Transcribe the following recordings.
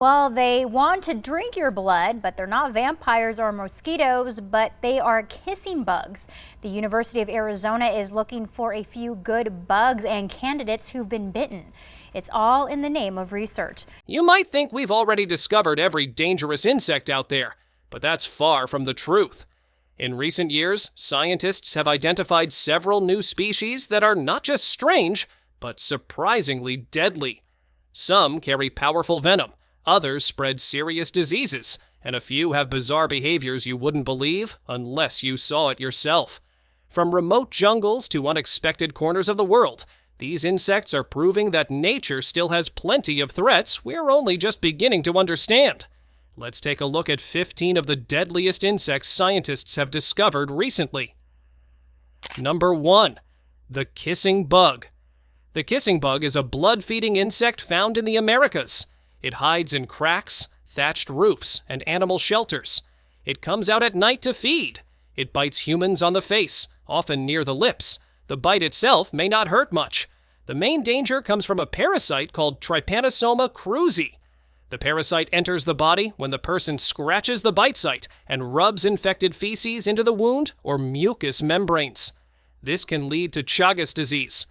Well, they want to drink your blood, but they're not vampires or mosquitoes, but they are kissing bugs. The University of Arizona is looking for a few good bugs and candidates who've been bitten. It's all in the name of research. You might think we've already discovered every dangerous insect out there, but that's far from the truth. In recent years, scientists have identified several new species that are not just strange, but surprisingly deadly. Some carry powerful venom. Others spread serious diseases, and a few have bizarre behaviors you wouldn't believe unless you saw it yourself. From remote jungles to unexpected corners of the world, these insects are proving that nature still has plenty of threats we're only just beginning to understand. Let's take a look at 15 of the deadliest insects scientists have discovered recently. Number 1. The kissing bug. The kissing bug is a blood-feeding insect found in the Americas. It hides in cracks, thatched roofs, and animal shelters. It comes out at night to feed. It bites humans on the face, often near the lips. The bite itself may not hurt much. The main danger comes from a parasite called Trypanosoma cruzi. The parasite enters the body when the person scratches the bite site and rubs infected feces into the wound or mucous membranes. This can lead to Chagas disease.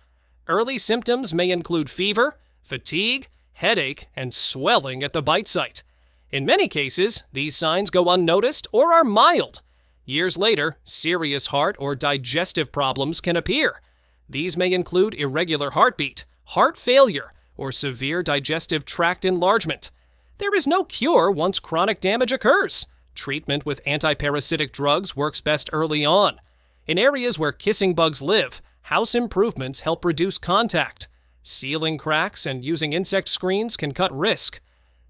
Early symptoms may include fever, fatigue, headache, and swelling at the bite site. In many cases, these signs go unnoticed or are mild. Years later, serious heart or digestive problems can appear. These may include irregular heartbeat, heart failure, or severe digestive tract enlargement. There is no cure once chronic damage occurs. Treatment with antiparasitic drugs works best early on. In areas where kissing bugs live, house improvements help reduce contact. Sealing cracks and using insect screens can cut risk.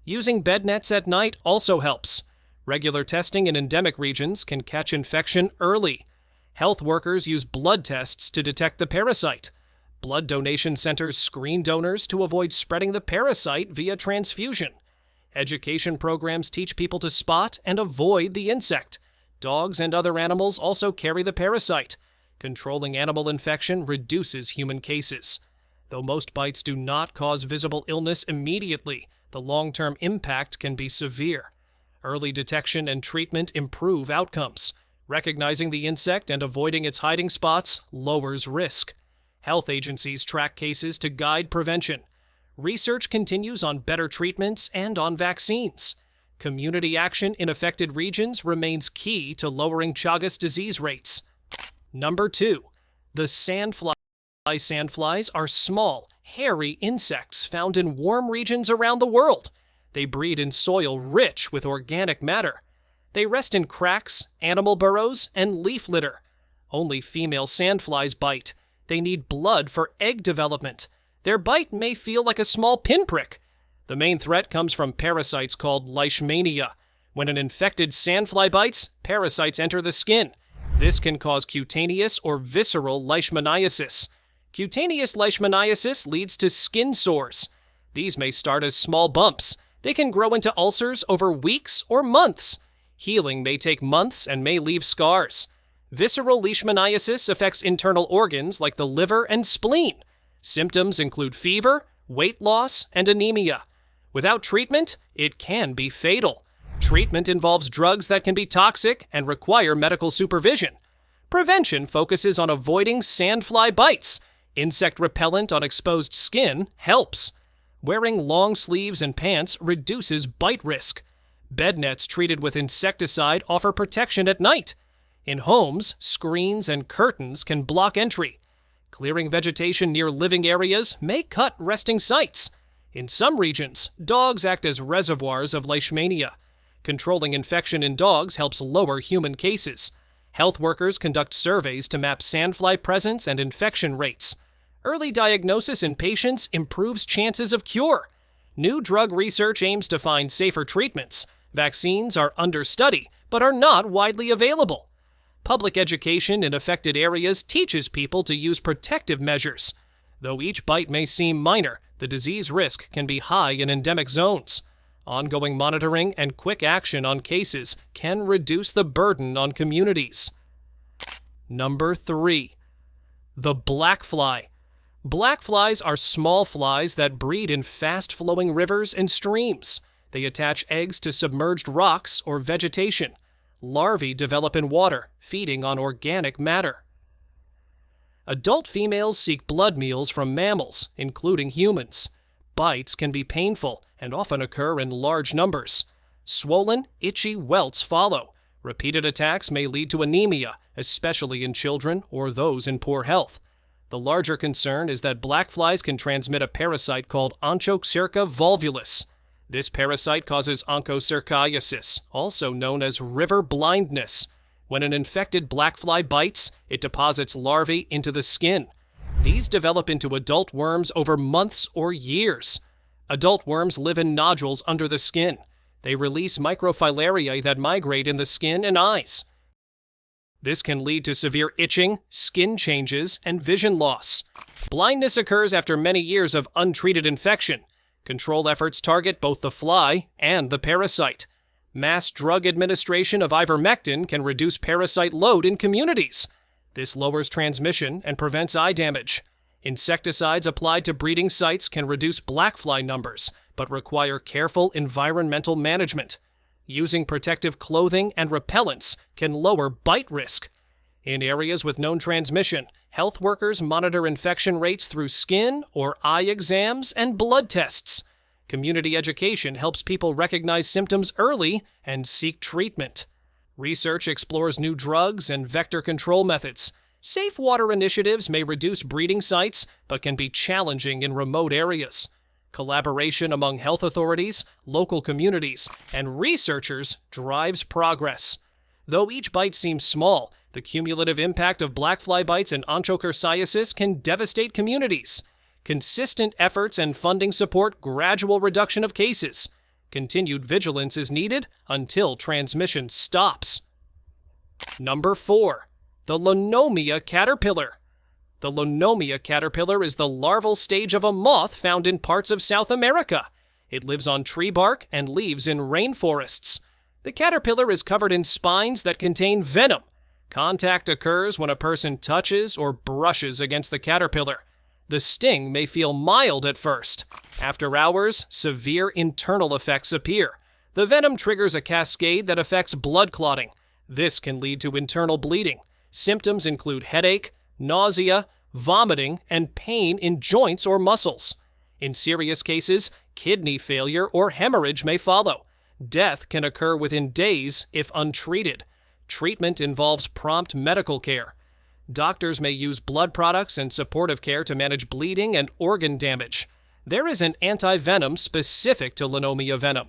Using bed nets at night also helps. Regular testing in endemic regions can catch infection early. Health workers use blood tests to detect the parasite. Blood donation centers screen donors to avoid spreading the parasite via transfusion. Education programs teach people to spot and avoid the insect. Dogs and other animals also carry the parasite. Controlling animal infection reduces human cases. Though most bites do not cause visible illness immediately, the long-term impact can be severe. Early detection and treatment improve outcomes. Recognizing the insect and avoiding its hiding spots lowers risk. Health agencies track cases to guide prevention. Research continues on better treatments and on vaccines. Community action in affected regions remains key to lowering Chagas disease rates. Number 2. The sandfly. Sandflies are small, hairy insects found in warm regions around the world. They breed in soil rich with organic matter. They rest in cracks, animal burrows, and leaf litter. Only female sandflies bite. They need blood for egg development. Their bite may feel like a small pinprick. The main threat comes from parasites called leishmania. When an infected sandfly bites, parasites enter the skin. This can cause cutaneous or visceral leishmaniasis. Cutaneous leishmaniasis leads to skin sores. These may start as small bumps. They can grow into ulcers over weeks or months. Healing may take months and may leave scars. Visceral leishmaniasis affects internal organs like the liver and spleen. Symptoms include fever, weight loss, and anemia. Without treatment, it can be fatal. Treatment involves drugs that can be toxic and require medical supervision. Prevention focuses on avoiding sandfly bites. Insect repellent on exposed skin helps. Wearing long sleeves and pants reduces bite risk. Bed nets treated with insecticide offer protection at night. In homes, screens and curtains can block entry. Clearing vegetation near living areas may cut resting sites. In some regions, dogs act as reservoirs of leishmania. Controlling infection in dogs helps lower human cases. Health workers conduct surveys to map sandfly presence and infection rates. Early diagnosis in patients improves chances of cure. New drug research aims to find safer treatments. Vaccines are under study, but are not widely available. Public education in affected areas teaches people to use protective measures. Though each bite may seem minor, the disease risk can be high in endemic zones. Ongoing monitoring and quick action on cases can reduce the burden on communities. Number 3. The blackfly. Blackflies are small flies that breed in fast-flowing rivers and streams. They attach eggs to submerged rocks or vegetation. Larvae develop in water, feeding on organic matter. Adult females seek blood meals from mammals, including humans. Bites can be painful and often occur in large numbers. Swollen, itchy welts follow. Repeated attacks may lead to anemia, especially in children or those in poor health. The larger concern is that blackflies can transmit a parasite called Onchocerca volvulus. This parasite causes onchocerciasis, also known as river blindness. When an infected blackfly bites, it deposits larvae into the skin. These develop into adult worms over months or years. Adult worms live in nodules under the skin. They release microfilariae that migrate in the skin and eyes. This can lead to severe itching, skin changes, and vision loss. Blindness occurs after many years of untreated infection. Control efforts target both the fly and the parasite. Mass drug administration of ivermectin can reduce parasite load in communities. This lowers transmission and prevents eye damage. Insecticides applied to breeding sites can reduce blackfly numbers, but require careful environmental management. Using protective clothing and repellents can lower bite risk. In areas with known transmission, health workers monitor infection rates through skin or eye exams and blood tests. Community education helps people recognize symptoms early and seek treatment. Research explores new drugs and vector control methods. Safe water initiatives may reduce breeding sites, but can be challenging in remote areas. Collaboration among health authorities, local communities, and researchers drives progress. Though each bite seems small, the cumulative impact of blackfly bites and onchocerciasis can devastate communities. Consistent efforts and funding support gradual reduction of cases. Continued vigilance is needed until transmission stops. Number 4. The lenomia caterpillar. The lenomia caterpillar is the larval stage of a moth found in parts of South America. It lives on tree bark and leaves in rainforests. The caterpillar is covered in spines that contain venom. Contact occurs when a person touches or brushes against the caterpillar. The sting may feel mild at first. After hours, severe internal effects appear. The venom triggers a cascade that affects blood clotting. This can lead to internal bleeding. Symptoms include headache, nausea, vomiting, and pain in joints or muscles. In serious cases, kidney failure or hemorrhage may follow. Death can occur within days if untreated. Treatment involves prompt medical care. Doctors may use blood products and supportive care to manage bleeding and organ damage. There is an antivenom specific to lenomia venom.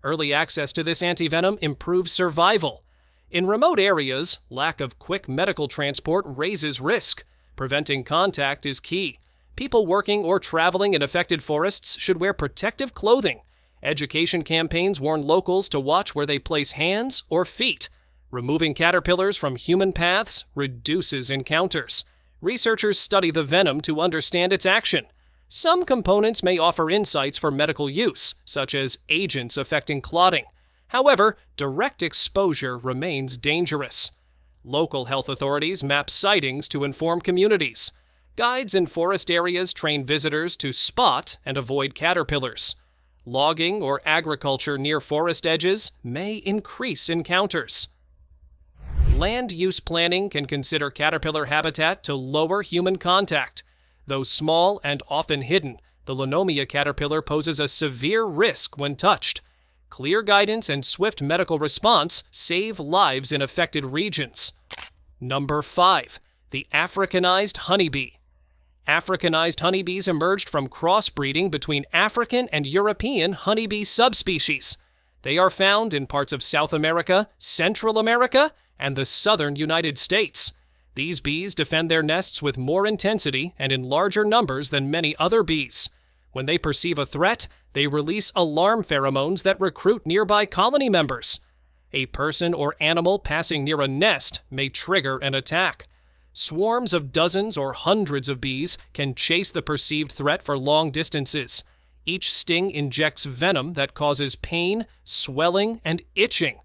Early access to this antivenom improves survival. In remote areas, lack of quick medical transport raises risk. Preventing contact is key. People working or traveling in affected forests should wear protective clothing. Education campaigns warn locals to watch where they place hands or feet. Removing caterpillars from human paths reduces encounters. Researchers study the venom to understand its action. Some components may offer insights for medical use, such as agents affecting clotting. However, direct exposure remains dangerous. Local health authorities map sightings to inform communities. Guides in forest areas train visitors to spot and avoid caterpillars. Logging or agriculture near forest edges may increase encounters. Land use planning can consider caterpillar habitat to lower human contact. Though small and often hidden, the lenomia caterpillar poses a severe risk when touched. Clear guidance and swift medical response save lives in affected regions. Number 5. The Africanized honeybee. Africanized honeybees emerged from crossbreeding between African and European honeybee subspecies. They are found in parts of South America, Central America, and the southern United States. These bees defend their nests with more intensity and in larger numbers than many other bees. When they perceive a threat, they release alarm pheromones that recruit nearby colony members. A person or animal passing near a nest may trigger an attack. Swarms of dozens or hundreds of bees can chase the perceived threat for long distances. Each sting injects venom that causes pain, swelling, and itching.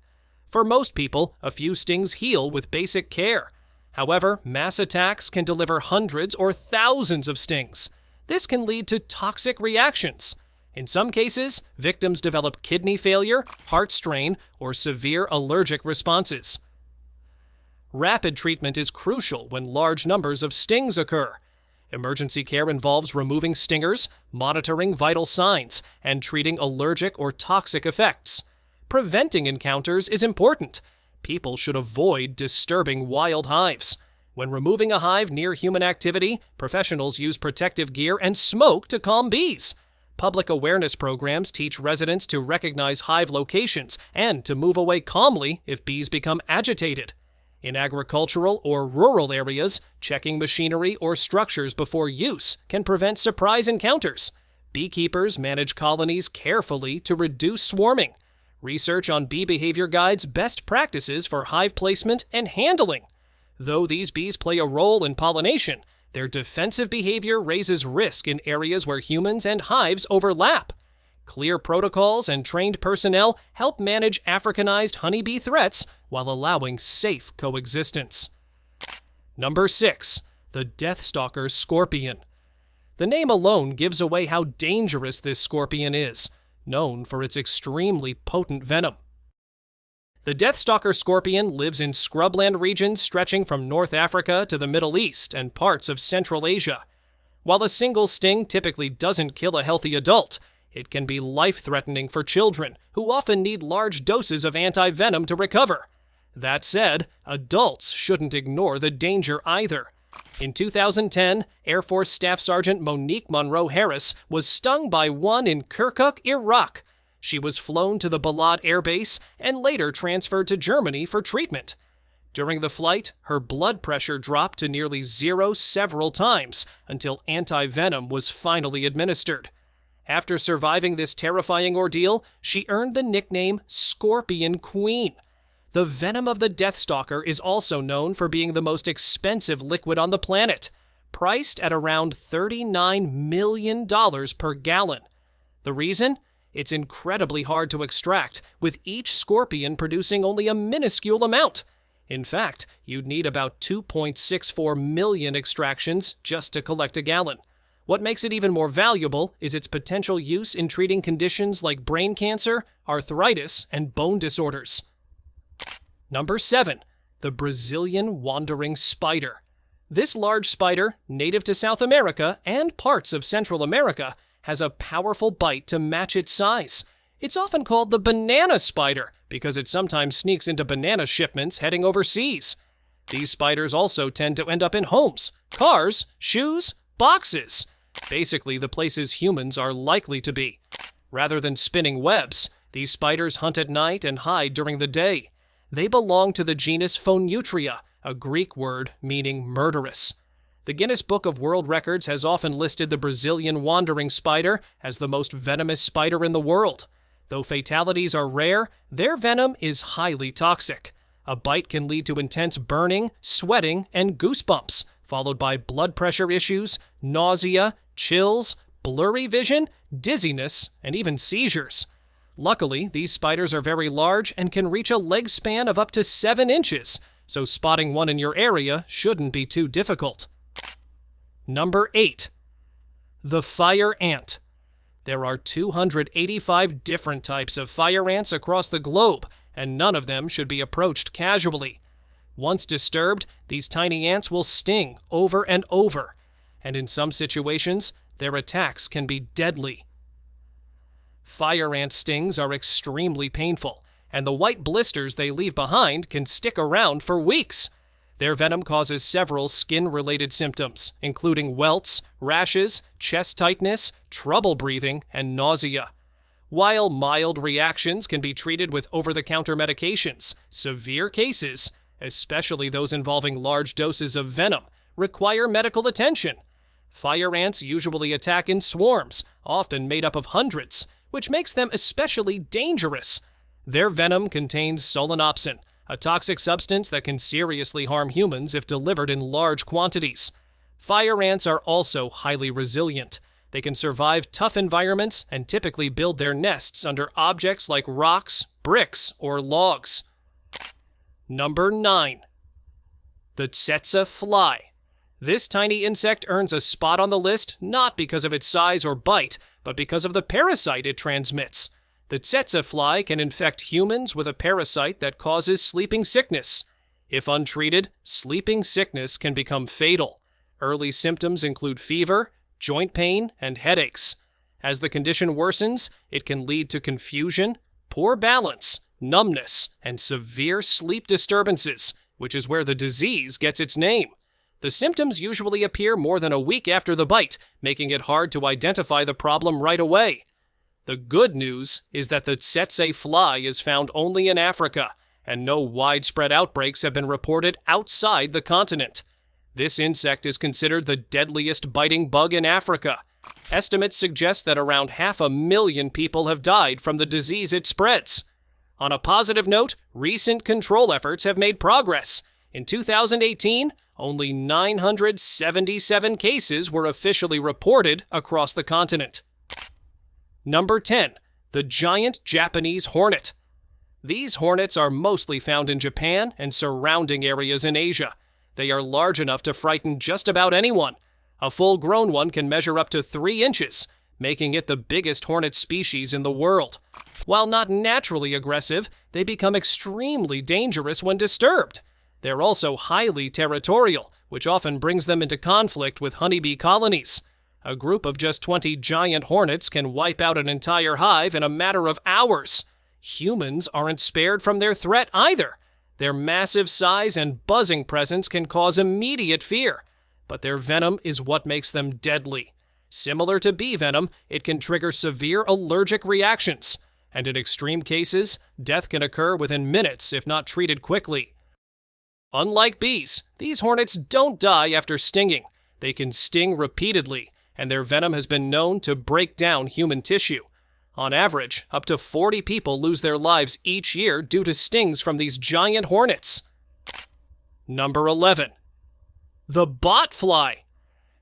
For most people, a few stings heal with basic care. However, mass attacks can deliver hundreds or thousands of stings. This can lead to toxic reactions. In some cases, victims develop kidney failure, heart strain, or severe allergic responses. Rapid treatment is crucial when large numbers of stings occur. Emergency care involves removing stingers, monitoring vital signs, and treating allergic or toxic effects. Preventing encounters is important. People should avoid disturbing wild hives. When removing a hive near human activity, professionals use protective gear and smoke to calm bees. Public awareness programs teach residents to recognize hive locations and to move away calmly if bees become agitated. In agricultural or rural areas, checking machinery or structures before use can prevent surprise encounters. Beekeepers manage colonies carefully to reduce swarming. Research on bee behavior guides best practices for hive placement and handling. Though these bees play a role in pollination, their defensive behavior raises risk in areas where humans and hives overlap. Clear protocols and trained personnel help manage Africanized honeybee threats while allowing safe coexistence. Number 6. The Death Stalker Scorpion. The name alone gives away how dangerous this scorpion is, known for its extremely potent venom. The Deathstalker scorpion lives in scrubland regions stretching from North Africa to the Middle East and parts of Central Asia. While a single sting typically doesn't kill a healthy adult, it can be life-threatening for children, who often need large doses of anti-venom to recover. That said, adults shouldn't ignore the danger either. In 2010, Air Force Staff Sergeant Monique Monroe Harris was stung by one in Kirkuk, Iraq. She was flown to the Balad Air Base and later transferred to Germany for treatment. During the flight, her blood pressure dropped to nearly zero several times until anti-venom was finally administered. After surviving this terrifying ordeal, she earned the nickname Scorpion Queen. The venom of the Deathstalker is also known for being the most expensive liquid on the planet, priced at around $39 million per gallon. The reason? It's incredibly hard to extract, with each scorpion producing only a minuscule amount. In fact, you'd need about 2.64 million extractions just to collect a gallon. What makes it even more valuable is its potential use in treating conditions like brain cancer, arthritis, and bone disorders. Number 7. The Brazilian Wandering Spider. This large spider, native to South America and parts of Central America, has a powerful bite to match its size. It's often called the banana spider because it sometimes sneaks into banana shipments heading overseas. These spiders also tend to end up in homes, cars, shoes, boxes. Basically, the places humans are likely to be. Rather than spinning webs, these spiders hunt at night and hide during the day. They belong to the genus Phoneutria, a Greek word meaning murderous. The Guinness Book of World Records has often listed the Brazilian wandering spider as the most venomous spider in the world. Though fatalities are rare, their venom is highly toxic. A bite can lead to intense burning, sweating, and goosebumps, followed by blood pressure issues, nausea, chills, blurry vision, dizziness, and even seizures. Luckily, these spiders are very large and can reach a leg span of up to 7 inches, so spotting one in your area shouldn't be too difficult. Number 8. The Fire Ant. There are 285 different types of fire ants across the globe, and none of them should be approached casually. Once disturbed, these tiny ants will sting over and over, and in some situations, their attacks can be deadly. Fire ant stings are extremely painful, and the white blisters they leave behind can stick around for weeks. Their venom causes several skin-related symptoms, including welts, rashes, chest tightness, trouble breathing, and nausea. While mild reactions can be treated with over-the-counter medications, severe cases, especially those involving large doses of venom, require medical attention. Fire ants usually attack in swarms, often made up of hundreds, which makes them especially dangerous. Their venom contains solanopsin, a toxic substance that can seriously harm humans if delivered in large quantities. Fire ants are also highly resilient. They can survive tough environments and typically build their nests under objects like rocks, bricks, or logs. Number 9. The Tetsza Fly. This tiny insect earns a spot on the list not because of its size or bite, but because of the parasite it transmits. The Tetsza fly can infect humans with a parasite that causes sleeping sickness. If untreated, sleeping sickness can become fatal. Early symptoms include fever, joint pain, and headaches. As the condition worsens, it can lead to confusion, poor balance, numbness, and severe sleep disturbances, which is where the disease gets its name. The symptoms usually appear more than a week after the bite, making it hard to identify the problem right away. The good news is that the Tsetza fly is found only in Africa, and no widespread outbreaks have been reported outside the continent. This insect is considered the deadliest biting bug in Africa. Estimates suggest that around 500,000 people have died from the disease it spreads. On a positive note, recent control efforts have made progress. In 2018, only 977 cases were officially reported across the continent. Number 10. The giant Japanese hornet. These hornets are mostly found in Japan and surrounding areas in Asia. They are large enough to frighten just about anyone. A full-grown one can measure up to 3 inches, making it the biggest hornet species in the world. While not naturally aggressive, they become extremely dangerous when disturbed. They're also highly territorial, which often brings them into conflict with honeybee colonies. A group of just 20 giant hornets can wipe out an entire hive in a matter of hours. Humans aren't spared from their threat either. Their massive size and buzzing presence can cause immediate fear, but their venom is what makes them deadly. Similar to bee venom, it can trigger severe allergic reactions, and in extreme cases, death can occur within minutes if not treated quickly. Unlike bees, these hornets don't die after stinging. They can sting repeatedly, and their venom has been known to break down human tissue. On average, up to 40 people lose their lives each year due to stings from these giant hornets. Number 11. The Botfly.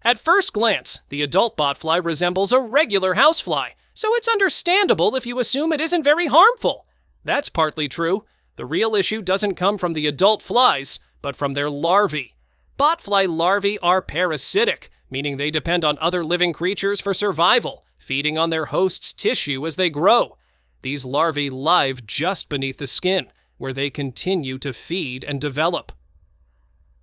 At first glance, the adult Botfly resembles a regular housefly, so it's understandable if you assume it isn't very harmful. That's partly true. The real issue doesn't come from the adult flies, but from their larvae. Botfly larvae are parasitic, meaning they depend on other living creatures for survival, feeding on their host's tissue as they grow. These larvae live just beneath the skin, where they continue to feed and develop.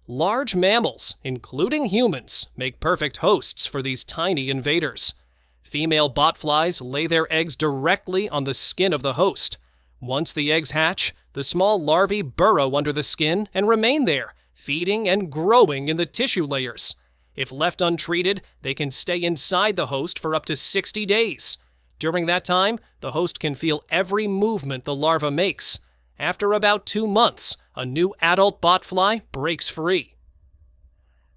Large mammals, including humans, make perfect hosts for these tiny invaders. Female botflies lay their eggs directly on the skin of the host. Once the eggs hatch, the small larvae burrow under the skin and remain there, feeding and growing in the tissue layers. If left untreated, they can stay inside the host for up to 60 days. During that time, the host can feel every movement the larva makes. After about 2 months, a new adult botfly breaks free.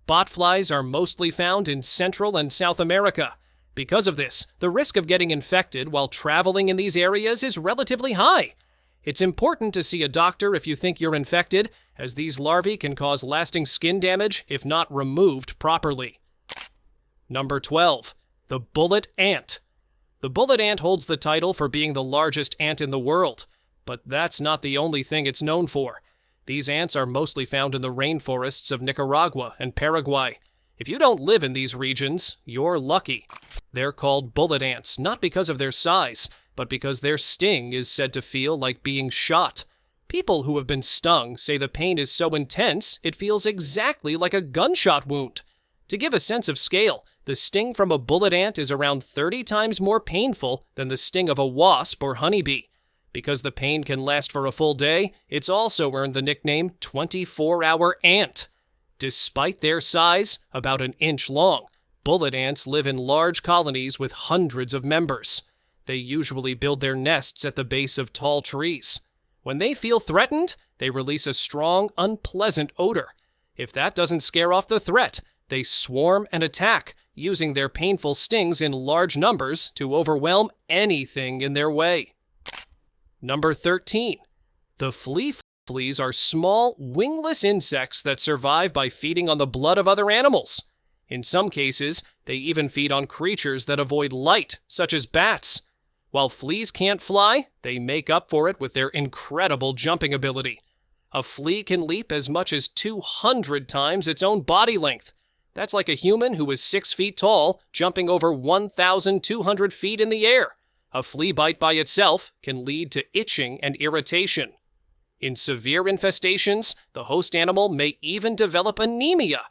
Botflies are mostly found in Central and South America. Because of this, the risk of getting infected while traveling in these areas is relatively high. It's important to see a doctor if you think you're infected, as these larvae can cause lasting skin damage if not removed properly. Number 12. The bullet ant. The bullet ant holds the title for being the largest ant in the world, but that's not the only thing it's known for. These ants are mostly found in the rainforests of Nicaragua and Paraguay. If you don't live in these regions, you're lucky. They're called bullet ants, not because of their size, but because their sting is said to feel like being shot. People who have been stung say the pain is so intense it feels exactly like a gunshot wound. To give a sense of scale, the sting from a bullet ant is around 30 times more painful than the sting of a wasp or honeybee. Because the pain can last for a full day, it's also earned the nickname 24-hour ant. Despite their size, about an inch long, bullet ants live in large colonies with hundreds of members. They usually build their nests at the base of tall trees. When they feel threatened, they release a strong, unpleasant odor. If that doesn't scare off the threat, they swarm and attack, using their painful stings in large numbers to overwhelm anything in their way. Number 13. The flea. Fleas are small, wingless insects that survive by feeding on the blood of other animals. In some cases, they even feed on creatures that avoid light, such as bats. While fleas can't fly, they make up for it with their incredible jumping ability. A flea can leap as much as 200 times its own body length. That's like a human who is 6 feet tall, jumping over 1,200 feet in the air. A flea bite by itself can lead to itching and irritation. In severe infestations, the host animal may even develop anemia.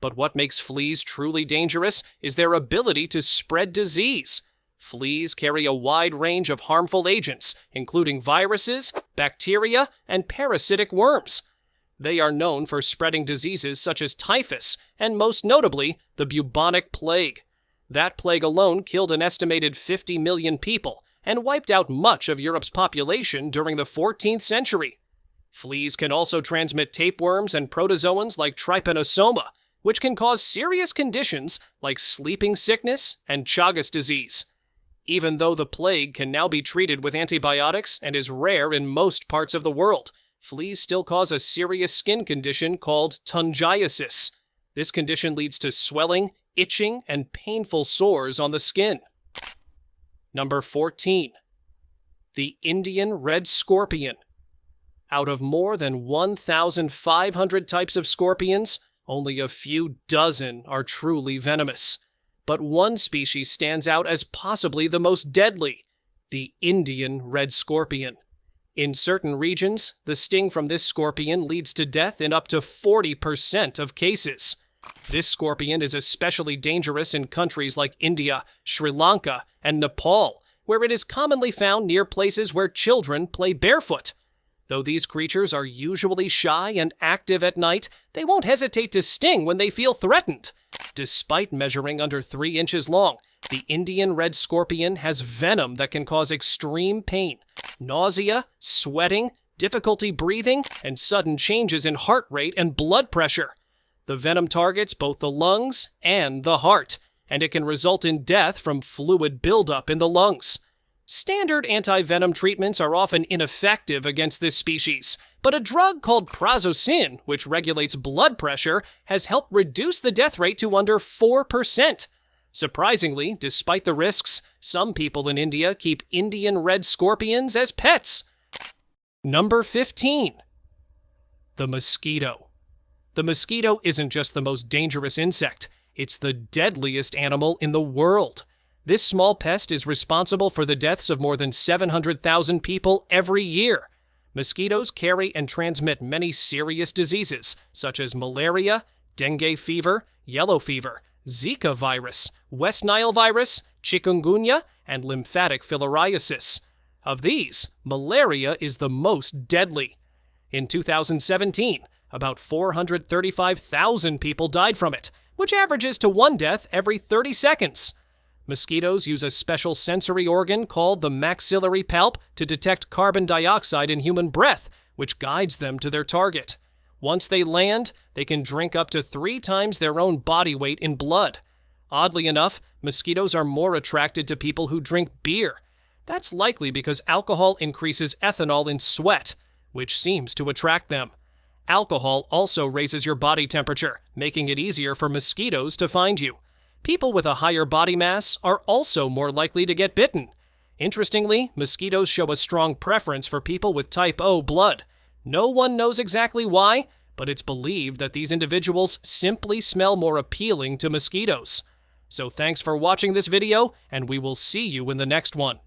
But what makes fleas truly dangerous is their ability to spread disease. Fleas carry a wide range of harmful agents, including viruses, bacteria, and parasitic worms. They are known for spreading diseases such as typhus, and most notably, the bubonic plague. That plague alone killed an estimated 50 million people and wiped out much of Europe's population during the 14th century. Fleas can also transmit tapeworms and protozoans like trypanosoma, which can cause serious conditions like sleeping sickness and Chagas disease. Even though the plague can now be treated with antibiotics and is rare in most parts of the world, fleas still cause a serious skin condition called tungiasis. This condition leads to swelling, itching, and painful sores on the skin. Number 14. The Indian red scorpion. Out of more than 1,500 types of scorpions, only a few dozen are truly venomous. But one species stands out as possibly the most deadly: the Indian red scorpion. In certain regions, the sting from this scorpion leads to death in up to 40% of cases. This scorpion is especially dangerous in countries like India, Sri Lanka, and Nepal, where it is commonly found near places where children play barefoot. Though these creatures are usually shy and active at night, they won't hesitate to sting when they feel threatened. Despite measuring under 3 inches long, the Indian red scorpion has venom that can cause extreme pain, nausea, sweating, difficulty breathing, and sudden changes in heart rate and blood pressure. The venom targets both the lungs and the heart, and it can result in death from fluid buildup in the lungs. Standard anti-venom treatments are often ineffective against this species, but a drug called prazosin, which regulates blood pressure, has helped reduce the death rate to under 4%. Surprisingly, despite the risks, some people in India keep Indian red scorpions as pets. Number 15. The mosquito. The mosquito isn't just the most dangerous insect, it's the deadliest animal in the world. This small pest is responsible for the deaths of more than 700,000 people every year. Mosquitoes carry and transmit many serious diseases, such as malaria, dengue fever, yellow fever, Zika virus, West Nile virus, chikungunya, and lymphatic filariasis. Of these, malaria is the most deadly. In 2017, about 435,000 people died from it, which averages to 1 death every 30 seconds. Mosquitoes use a special sensory organ called the maxillary palp to detect carbon dioxide in human breath, which guides them to their target. Once they land, they can drink up to 3 times their own body weight in blood. Oddly enough, mosquitoes are more attracted to people who drink beer. That's likely because alcohol increases ethanol in sweat, which seems to attract them. Alcohol also raises your body temperature, making it easier for mosquitoes to find you. People with a higher body mass are also more likely to get bitten. Interestingly, mosquitoes show a strong preference for people with type O blood. No one knows exactly why, but it's believed that these individuals simply smell more appealing to mosquitoes. So thanks for watching this video, and we will see you in the next one.